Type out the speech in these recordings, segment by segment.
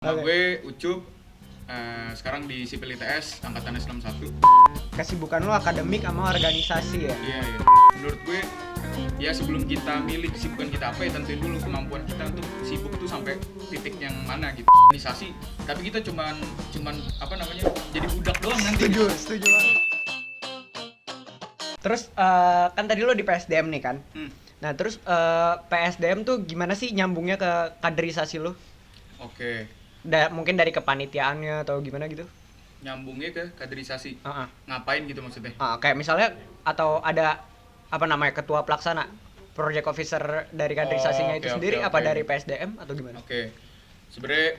Nama Oke. gue Ucup, sekarang di Sipil ITS angkatan S61. Kesibukan lo akademik sama organisasi ya? Iya. Menurut gue, ya sebelum kita milih kesibukan kita apa, ya tentuin dulu kemampuan kita untuk sibuk tuh sampai titik yang mana gitu. Organisasi, tapi kita cuman jadi budak doang nanti. Setuju banget. Terus kan tadi lo di PSDM nih kan? Nah terus PSDM tuh gimana sih nyambungnya ke kaderisasi lo? Oke, Mungkin dari kepanitiaannya atau gimana gitu? nyambungnya ke kaderisasi. Heeh. Ngapain gitu maksudnya? Kayak misalnya atau ada apa namanya ketua pelaksana, project officer dari kaderisasinya itu Oke, sendiri oke, apa oke. dari PSDM atau gimana? Oke, sebenarnya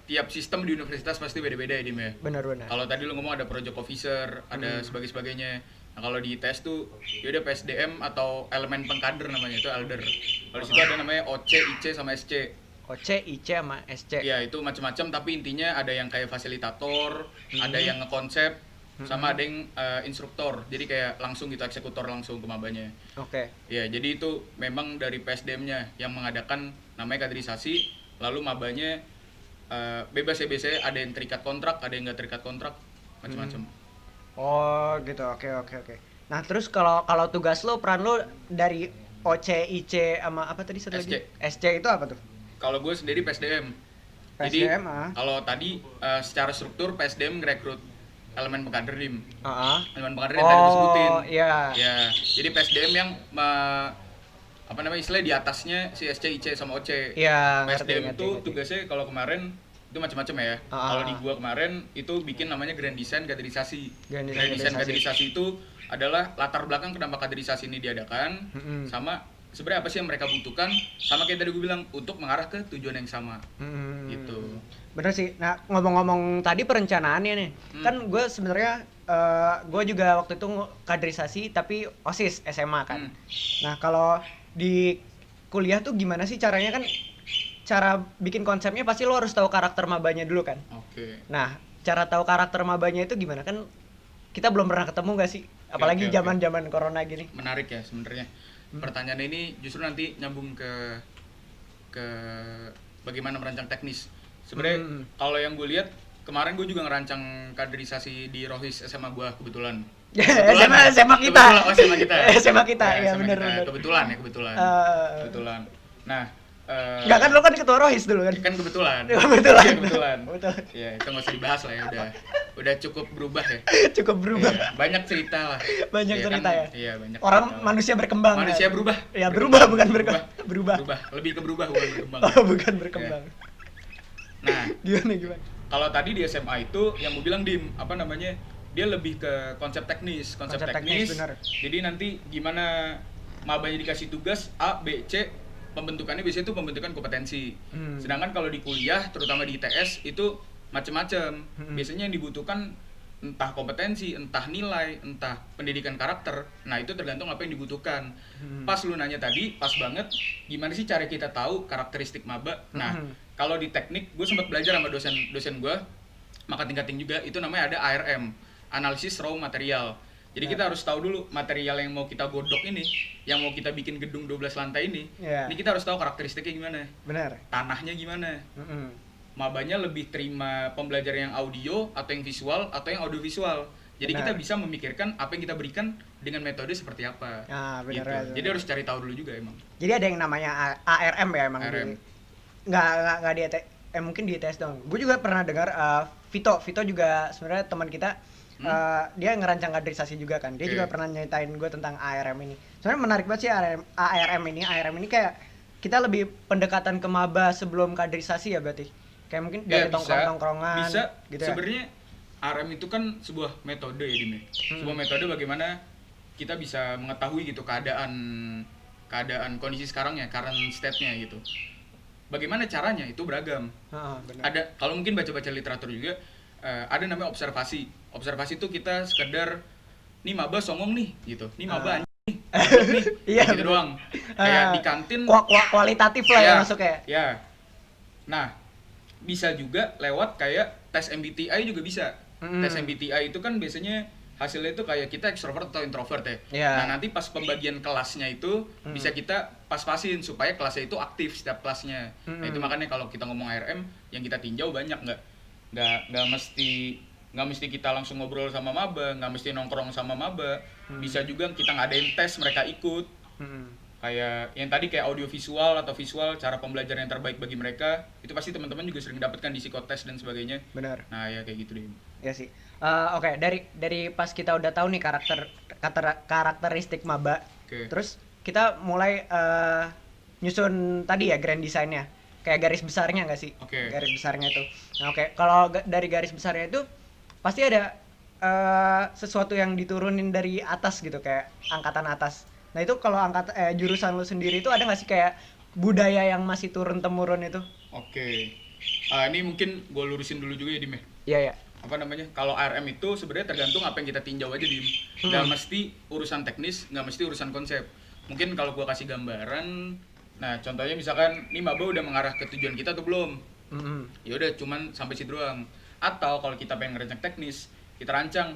tiap sistem di universitas pasti beda-beda ya, Dim ya. Benar-benar. Kalau tadi lu ngomong ada project officer, ada sebagainya. Nah, kalau di ITS tuh ya udah PSDM atau elemen pengkader namanya, itu elder. Kalau di situ ada namanya OC, IC sama SC. OC, IC sama SC. Ya, itu macam-macam tapi intinya ada yang kayak fasilitator, ada yang ngekonsep, sama ada yang instruktor. Jadi kayak langsung gitu eksekutor langsung ke mabanya. Oke. Ya, jadi itu memang dari PSDM-nya yang mengadakan namanya kaderisasi, lalu mabanya bebas ya biasanya ada yang terikat kontrak, ada yang nggak terikat kontrak, macam-macam. Oh gitu, oke. Nah terus kalau tugas lo, peran lo dari OC, IC sama apa tadi satu lagi? SC. SC itu apa tuh? Kalau gue sendiri PSDM. Jadi PSDM kalau tadi secara struktur PSDM ngerekrut elemen pengkader dim. Elemen pengkader yang tadi gue sebutin. Oh iya. Ya, jadi PSDM yang istilahnya di atasnya si SC, IC sama OC. Iya, PSDM ngerti. itu tugasnya kalau kemarin itu macam-macam ya. Kalau di gua kemarin itu bikin namanya Grand Design Kaderisasi. Grand Grand Design Design Kaderisasi itu adalah latar belakang kenapa kaderisasi ini diadakan, sama sebenarnya apa sih yang mereka butuhkan, sama kayak tadi gue bilang untuk mengarah ke tujuan yang sama. Gitu. Bener sih. Nah ngomong-ngomong tadi perencanaannya nih, kan gue sebenarnya gue juga waktu itu kaderisasi tapi OSIS SMA kan. Nah kalau di kuliah tuh gimana sih caranya kan? Cara bikin konsepnya pasti lo harus tahu karakter mabanya dulu kan. Oke. Nah cara tahu karakter mabanya itu gimana kan? Kita belum pernah ketemu gak sih? Apalagi zaman corona gini. Menarik ya sebenarnya. Pertanyaan ini justru nanti nyambung ke bagaimana merancang teknis. Sebenarnya kalau yang gue lihat kemarin gue juga ngerancang kaderisasi di Rohis SMA gue kebetulan. SMA kita. SMA kita. SMA kita, ya iya benar. Kebetulan. Nah, enggak kan lo kan ketua Rohis dulu kan? Kan kebetulan. Kebetulan. Iya, kebetulan. Betul. Ya, itu nggak usah dibahas lah ya, udah cukup berubah ya. Cukup berubah. Iya, banyak cerita lah. Banyak Iya cerita kan? ya. Iya, banyak. Orang cerita lah. manusia berkembang. Manusia berubah. Ya, berubah bukan berkembang. Berubah. Lebih ke berubah bukan berkembang. Oh, bukan berkembang. Nah, Gimana? kalau tadi di SMA itu yang gue bilang Dim, dia lebih ke konsep teknis, benar. Jadi nanti gimana mabanya dikasih tugas A, B, C, pembentukannya biasanya itu pembentukan kompetensi. Sedangkan kalau di kuliah, terutama di ITS itu macam-macam. Biasanya yang dibutuhkan entah kompetensi, entah nilai, entah pendidikan karakter. Nah, itu tergantung apa yang dibutuhkan. Pas lu nanya tadi, pas banget gimana sih cara kita tahu karakteristik maba. Nah, kalau di teknik gue sempat belajar sama dosen gue, maka tingkating juga, itu namanya ada ARM, analisis raw material. Jadi kita harus tahu dulu material yang mau kita godok ini, yang mau kita bikin gedung 12 lantai ini. Ini kita harus tahu karakteristiknya gimana. Benar. Tanahnya gimana. Mabanya lebih terima pembelajaran yang audio atau yang visual atau yang audiovisual. Jadi kita bisa memikirkan apa yang kita berikan dengan metode seperti apa. Benar. Gitu. Jadi harus cari tahu dulu juga emang. Jadi ada yang namanya ARM ya emang. ARM. Nggak di mungkin di ITS dong. Gue juga pernah dengar Vito juga sebenarnya teman kita. Dia ngerancang kaderisasi juga kan. Dia juga pernah nyeritain gue tentang ARM ini. Sebenarnya menarik banget sih ARM ini. ARM ini kayak kita lebih pendekatan ke maba sebelum kaderisasi ya berarti. Kayak mungkin dari tongkrong-tongkrongan bisa, gitu ya. Sebenarnya ARM itu kan sebuah metode ya Dim. Sebuah metode bagaimana kita bisa mengetahui gitu keadaan kondisi sekarang ya, current state-nya gitu. Bagaimana caranya itu beragam. Benar. Ada kalau mungkin baca-baca literatur juga ada namanya observasi. Observasi itu kita sekedar nih maba songong nih gitu. Nih maba anjing nih. Iya, gitu doang. Kayak di kantin kualitatif lah ya masuknya. Ya. Nah, bisa juga lewat kayak tes MBTI juga bisa. Tes MBTI itu kan biasanya hasilnya itu kayak kita ekstrovert atau introvert ya. Iya. Nah, nanti pas pembagian kelasnya itu bisa kita pas-pasin supaya kelasnya itu aktif setiap kelasnya. Nah, itu makanya kalau kita ngomong ARM yang kita tinjau banyak, nggak mesti kita langsung ngobrol sama maba, nggak mesti nongkrong sama maba. Bisa juga kita ngadain tes mereka ikut. Kayak yang tadi kayak audio visual atau visual, cara pembelajaran yang terbaik bagi mereka itu pasti teman-teman juga sering dapatkan di psikotes dan sebagainya. Benar. Nah ya kayak gitu deh. Ya sih. Oke, dari pas kita udah tahu nih karakteristik maba, terus kita mulai nyusun tadi ya grand design-nya, kayak garis besarnya nggak sih? Garis besarnya itu. Nah kalau dari garis besarnya itu pasti ada sesuatu yang diturunin dari atas gitu, kayak angkatan atas. Nah itu kalau jurusan lu sendiri itu ada nggak sih kayak budaya yang masih turun temurun itu? Ini mungkin gue lurusin dulu juga ya Dim. Iya. Apa namanya, kalau ARM itu sebenarnya tergantung apa yang kita tinjau aja Dim. Nggak mesti urusan teknis, nggak mesti urusan konsep. Mungkin kalau gue kasih gambaran, nah contohnya misalkan nih maba udah mengarah ke tujuan kita atau belum. Ya udah cuman sampai situ doang. Atau kalau kita pengen ngerancang teknis, kita rancang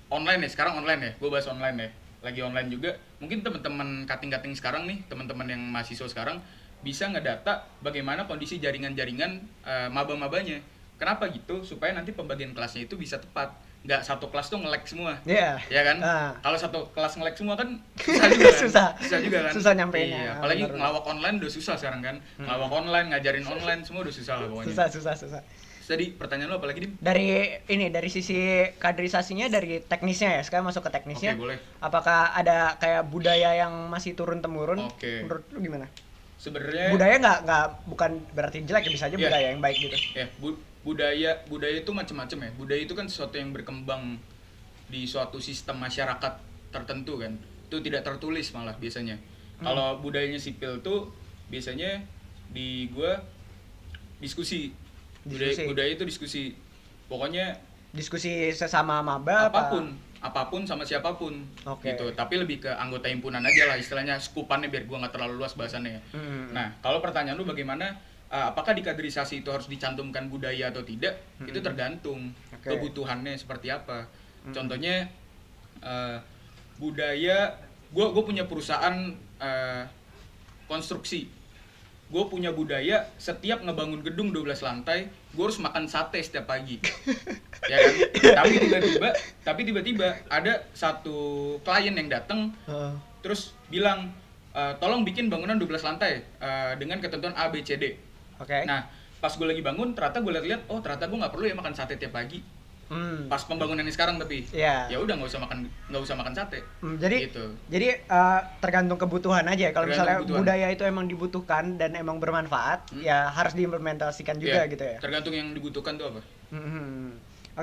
online ya, sekarang online ya, gue bahas online ya, lagi online juga. Mungkin teman-teman cutting sekarang nih, teman-teman yang mahasiswa sekarang bisa ngedata bagaimana kondisi jaringan-jaringan maba-mabanya. Kenapa gitu? Supaya nanti pembagian kelasnya itu bisa tepat. Nggak satu kelas tuh nge-lag semua. Iya. Ya kan? Kalau satu kelas nge-lag semua kan susah juga kan? Susah juga kan? Susah nyampeinnya. Iya, apalagi ngelawak online udah susah sekarang kan? Ngelawak online, ngajarin online, semua udah susah lah pokoknya. Susah. Tadi pertanyaan lo apa lagi, Dim? Dari sisi kaderisasinya, dari teknisnya ya, sekarang masuk ke teknisnya. Boleh. Apakah ada kayak budaya yang masih turun-temurun? Menurut lu gimana? Sebenarnya budaya bukan berarti jelek ya, bisa aja budaya yang baik gitu. Budaya itu macam-macam ya. Budaya itu kan sesuatu yang berkembang di suatu sistem masyarakat tertentu kan. Itu tidak tertulis malah biasanya. Kalau budayanya sipil tuh biasanya di gua diskusi. Budaya itu diskusi. Pokoknya diskusi sesama maba apapun sama siapapun gitu. Tapi lebih ke anggota himpunan aja lah istilahnya, skupannya biar gua nggak terlalu luas bahasannya. Nah, kalau pertanyaan lu bagaimana apakah di kaderisasi itu harus dicantumkan budaya atau tidak? Itu tergantung kebutuhannya seperti apa. Contohnya budaya, gue punya perusahaan konstruksi. Gue punya budaya setiap ngebangun gedung 12 lantai, gue harus makan sate setiap pagi. Ya kan? Tapi tiba-tiba ada satu klien yang datang terus bilang, tolong bikin bangunan 12 lantai dengan ketentuan A, B, C, D. Nah, pas gue lagi bangun, ternyata gue lihat, oh ternyata gue nggak perlu ya makan sate tiap pagi. Pas pembangunan ini sekarang tapi ya udah nggak usah makan sate. Jadi tergantung kebutuhan aja. Kalau misalnya budaya itu emang dibutuhkan dan emang bermanfaat, ya harus diimplementasikan juga gitu ya. Tergantung yang dibutuhkan tuh apa.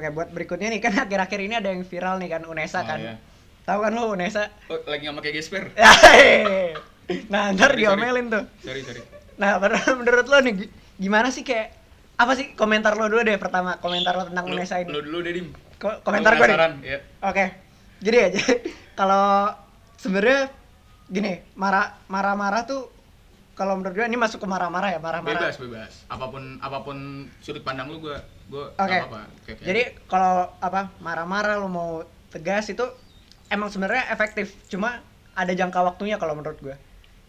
Buat berikutnya nih, kan akhir-akhir ini ada yang viral nih kan, UNESA kan. Iya. Tahu kan lo UNESA? Oh, lagi nggak pakai gesper. Nah, ntar diomelin tuh. Sorry. Nah, menurut lo nih gimana sih, kayak apa sih komentar lo dulu deh pertama, komentar lo tentang UNESA ini. Lo dulu deh, Dim. Komentar gue nih. Oke. Jadi aja kalau sebenarnya gini, marah-marah tuh kalau menurut gue ini masuk ke marah-marah ya, marah-marah. Bebas. Apapun sudut pandang lu gue apa-apa. Jadi kalau marah-marah lo mau tegas itu emang sebenarnya efektif, cuma ada jangka waktunya kalau menurut gue.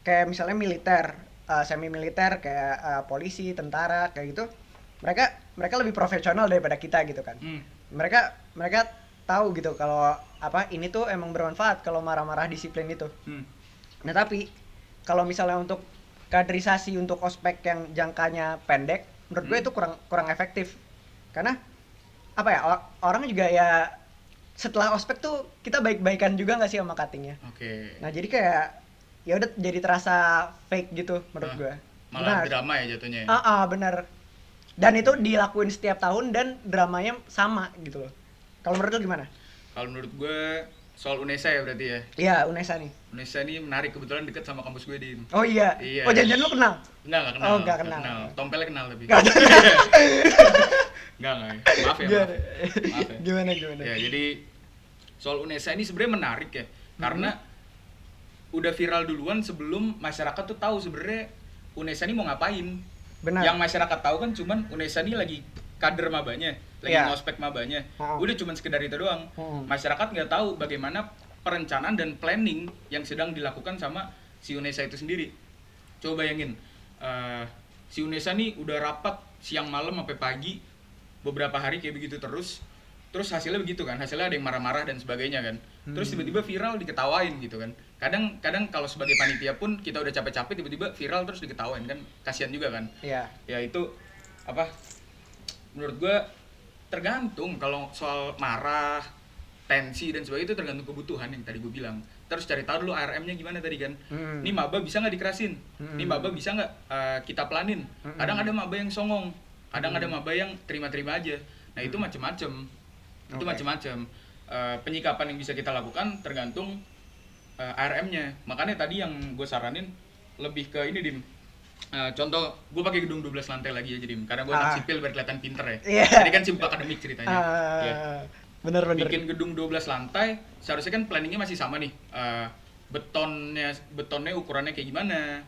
Kayak misalnya militer, semi militer kayak polisi, tentara kayak gitu. Mereka lebih profesional daripada kita gitu kan. Mereka tahu gitu kalau ini tuh emang bermanfaat kalau marah-marah disiplin itu. Nah, tapi kalau misalnya untuk kaderisasi untuk ospek yang jangkanya pendek, menurut gue itu kurang efektif. Karena orang juga ya setelah ospek tuh kita baik-baikan juga nggak sih sama cuttingnya. Nah, jadi kayak ya udah jadi terasa fake gitu menurut gue. Malah drama ya jatuhnya. Benar. Dan itu dilakuin setiap tahun dan dramanya sama gitu loh. Kalau menurut lo gimana? Kalau menurut gue soal UNESA ya berarti ya? Iya, UNESA nih. UNESA nih menarik, kebetulan deket sama kampus gue, Dim. Oh iya? Oh, jangan-jangan lo kenal? Enggak kenal. Oh, enggak kenal. Tompelnya kenal tapi. Enggak. Maaf ya. Gimana? Ya, jadi soal UNESA ini sebenarnya menarik ya. Karena udah viral duluan sebelum masyarakat tuh tahu sebenarnya UNESA ini mau ngapain. Benar. Yang masyarakat tahu kan cuman UNESA ini lagi kader mabanya, lagi Iya. ngospek mabanya. Oh. Udah cuman sekedar itu doang. Masyarakat nggak tahu bagaimana perencanaan dan planning yang sedang dilakukan sama si UNESA itu sendiri. Coba bayangin, si UNESA nih udah rapat siang malam sampai pagi, beberapa hari kayak begitu terus hasilnya begitu kan, hasilnya ada yang marah-marah dan sebagainya kan. Terus tiba-tiba viral diketawain gitu kan. Kadang kalau sebagai panitia pun kita udah capek-capek tiba-tiba viral terus diketawain kan, kasihan juga kan. Iya. Ya itu apa? Menurut gua tergantung, kalau soal marah, tensi dan sebagainya itu tergantung kebutuhan yang tadi gue bilang. Terus cari tahu dulu ARM-nya gimana tadi kan. Nih maba bisa nggak dikerasin? Nih maba bisa nggak kita pelanin? Kadang ada maba yang songong, kadang ada maba yang terima-terima aja. Nah itu macem-macem. Itu macam-macam penyikapan yang bisa kita lakukan tergantung ARM-nya. Makanya tadi yang gue saranin lebih ke ini, Dim. Contoh, gue pakai gedung 12 lantai lagi aja, Dim. Karena gue anak sipil biar kelihatan pinter ya. Iya. Tadi kan sibuk akademik ceritanya. Ya. Bener. Bikin gedung 12 lantai, seharusnya kan planningnya masih sama nih. Betonnya ukurannya kayak gimana,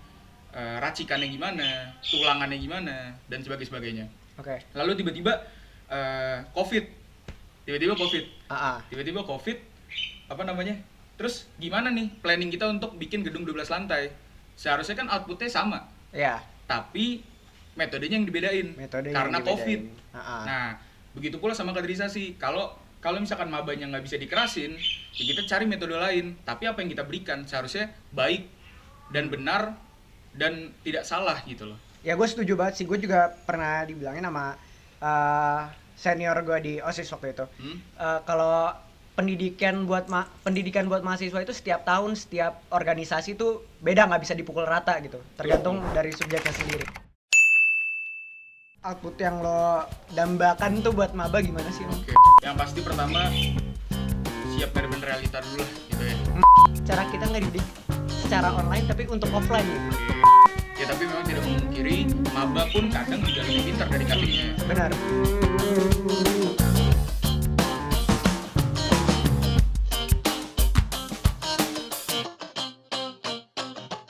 racikannya gimana, tulangannya gimana, dan sebagainya. Oke. Lalu tiba-tiba COVID. Tiba-tiba COVID, apa namanya? Terus gimana nih planning kita untuk bikin gedung 12 lantai? Seharusnya kan outputnya sama. Iya. Tapi metodenya yang dibedain. Karena COVID. Nah, begitu pula sama kaderisasi. Kalau misalkan mabanya nggak bisa dikerasin, ya kita cari metode lain. Tapi apa yang kita berikan seharusnya baik dan benar dan tidak salah gitu loh. Ya gue setuju banget sih, gue juga pernah dibilangin sama senior gue di OSIS waktu itu. Kalau pendidikan buat mahasiswa itu setiap tahun, setiap organisasi itu beda, nggak bisa dipukul rata gitu. Tergantung dari subjeknya sendiri. Output yang lo dambakan tuh buat maba gimana sih? Oke. Yang pasti pertama siap bener-bener realita dulu lah gitu ya. Cara kita ngedidik secara online tapi untuk offline gitu. Ya tapi memang tidak memungkiri maba pun kadang juga lebih pintar dari kalinya. Benar.